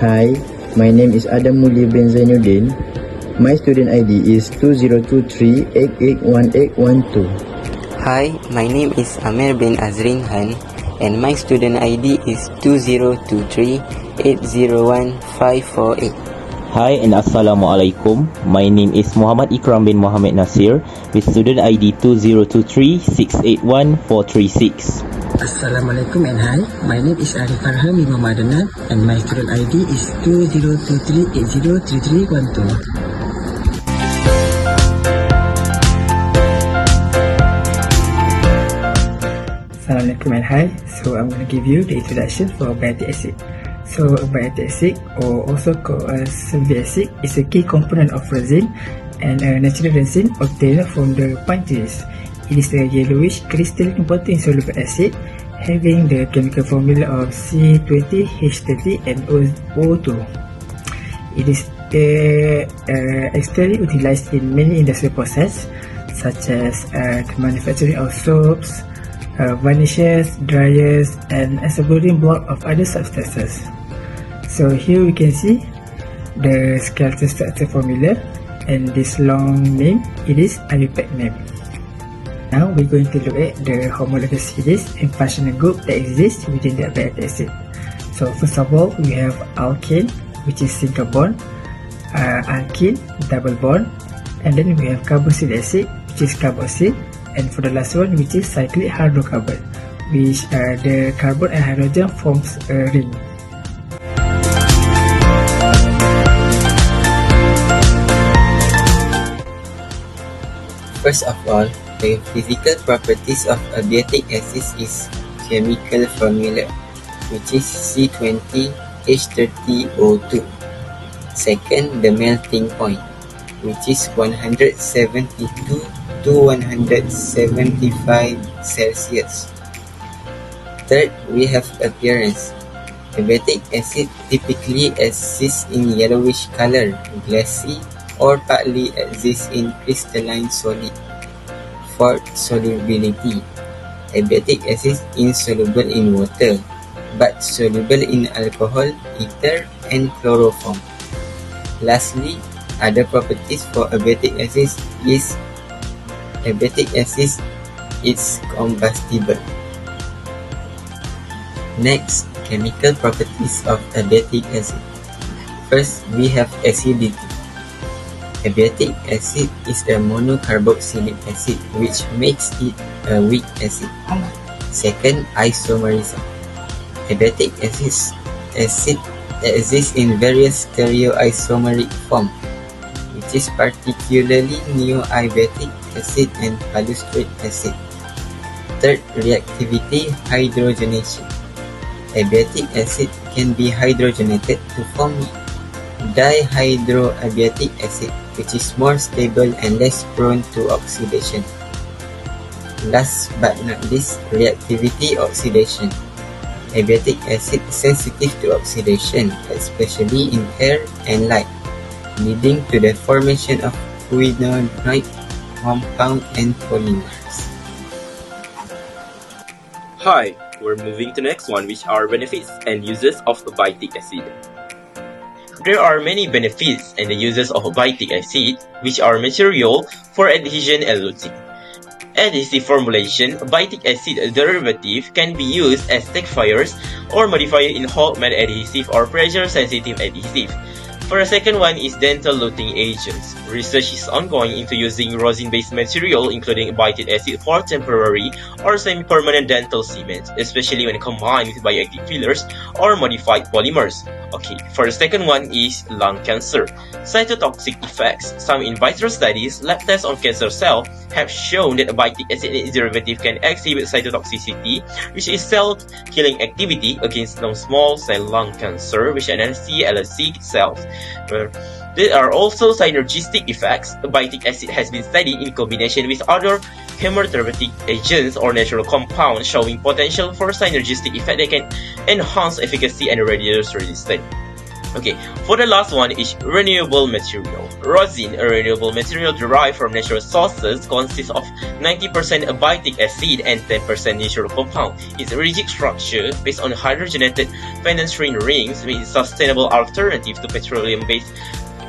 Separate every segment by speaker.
Speaker 1: Hi, my name is Adam Muli bin Zainuddin. My student ID is 2023881812.
Speaker 2: Hi, my name is Amir bin Azrin Han and my student ID is 2023801548.
Speaker 3: Hi and Assalamualaikum. My name is Muhammad Ikram bin Muhammad Nasir with student ID 2023681436.
Speaker 4: Assalamualaikum and hi, my name is Arif Farhan bin Muhammad Adnan and my student ID is 2023803312.
Speaker 5: Assalamualaikum and hi. So I'm going to give you the introduction for abietic acid. So abietic acid, or also called as sulfuric acid, is a key component of resin and a natural resin obtained from the pine trees. It is a yellowish crystalline protein soluble acid having the chemical formula of C20H30 and O2. It is externally utilized in many industrial processes such as the manufacturing of soaps, varnishes, dryers, and as a building block of other substances. So here we can see the skeletal structure formula, and this long name, it is Abietic name. Now we're going to look at the homologous series and functional group that exists within the abietic acid. So first of all, we have alkane, which is single bond, alkene, double bond, and then we have carboxylic acid, which is carboxyl, and for the last one, which is cyclic hydrocarbon, which the carbon and hydrogen forms a ring.
Speaker 2: First of all, the physical properties of abietic acids is chemical formula, which is C20H30O2. Second, the melting point, which is 172 to 175 Celsius. Third, we have appearance. Abietic acid typically exists in yellowish color, glassy, or partly exists in crystalline solid. Fourth, solubility. Abietic acid is insoluble in water, but soluble in alcohol, ether, and chloroform. Lastly, other properties for abietic acid is abietic acid is combustible. Next, chemical properties of abietic acid. First, we have acidity. Abietic acid is a monocarboxylic acid, which makes it a weak acid. Second, isomerism. Abietic acid exists in various stereoisomeric form, which is particularly neoabietic acid and palustrate acid. Third, reactivity hydrogenation. Abietic acid can be hydrogenated to form dihydroabietic acid, which is more stable and less prone to oxidation. Last but not least, reactivity oxidation. Abietic acid is sensitive to oxidation, especially in air and light, leading to the formation of quinonoid compound and polymers.
Speaker 6: Hi, we're moving to the next one, which are benefits and uses of abietic acid. There are many benefits and the uses of abietic acid, which are material for adhesion and luting. Adhesive formulation, abietic acid derivative can be used as tackifiers or modifier in hot melt adhesive or pressure-sensitive adhesive. For the second one is dental luting agents. Research is ongoing into using rosin-based material, including abietic acid, for temporary or semi-permanent dental cement, especially when combined with bioactive fillers or modified polymers. Okay, for the second one is lung cancer. Cytotoxic effects. Some in vitro studies, lab tests on cancer cells, have shown that abietic acid and its derivative can exhibit cytotoxicity, which is cell-killing activity against non-small cell lung cancer, which are NCLC cells. There are also synergistic effects. Abietic acid has been studied in combination with other chemotherapeutic agents or natural compounds, showing potential for synergistic effect that can enhance efficacy and radiation resistance. Okay, for the last one is renewable material. Rosin, a renewable material derived from natural sources, consists of 90% abietic acid and 10% natural compound. Its rigid structure, based on hydrogenated phenylenediene rings, makes it a sustainable alternative to petroleum-based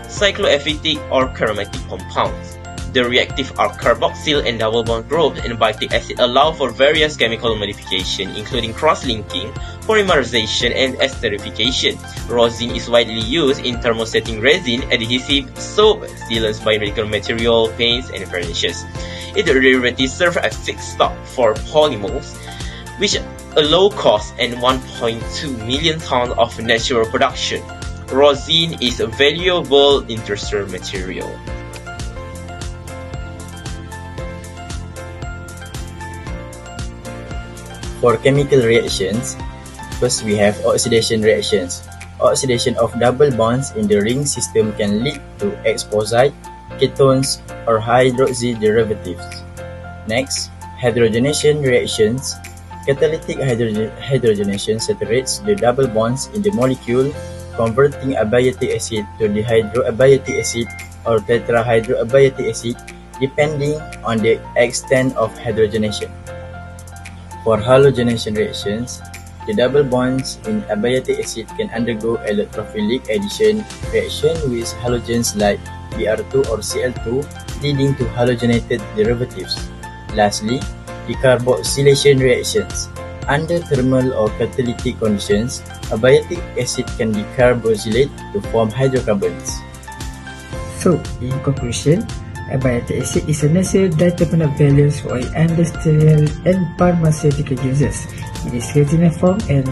Speaker 6: cycloabietic or aromatic compounds. The reactive are carboxyl and double bond groups in abietic acid allow for various chemical modification, including cross-linking, polymerization, and esterification. Rosin is widely used in thermosetting resin, adhesive, soap, sealants, biomedical material, paints, and varnishes. Its derivatives serve as feedstock for polymers, which a low cost and 1.2 million tons of natural production. Rosin is a valuable industrial material.
Speaker 1: For chemical reactions, first we have oxidation reactions. Oxidation of double bonds in the ring system can lead to exposite, ketones, or hydroxy derivatives. Next, hydrogenation reactions. Catalytic hydrogenation saturates the double bonds in the molecule, converting abietic acid to dihydroabietic acid or tetrahydroabietic acid, depending on the extent of hydrogenation. For halogenation reactions, the double bonds in abietic acid can undergo electrophilic addition reaction with halogens like Br2 or Cl2, leading to halogenated derivatives. Lastly, decarboxylation reactions. Under thermal or catalytic conditions, abietic acid can decarboxylate to form hydrocarbons.
Speaker 5: So, in conclusion, abietic acid is a natural diterminal value for industrial and pharmaceutical uses. It is resiniform and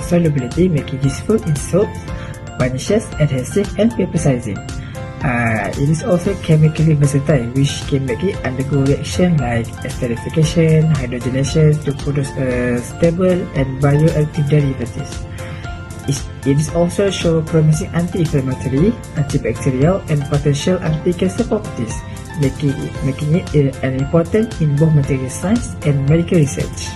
Speaker 5: solubility, making it useful in soaps, varnishes, adhesive, and paper sizing. It is also chemically versatile, which can make it undergo reaction like esterification, hydrogenation to produce stable and bioactive derivatives. It is also show promising anti-inflammatory, antibacterial, and potential anti-cancer properties, making it an important in both material science and medical research.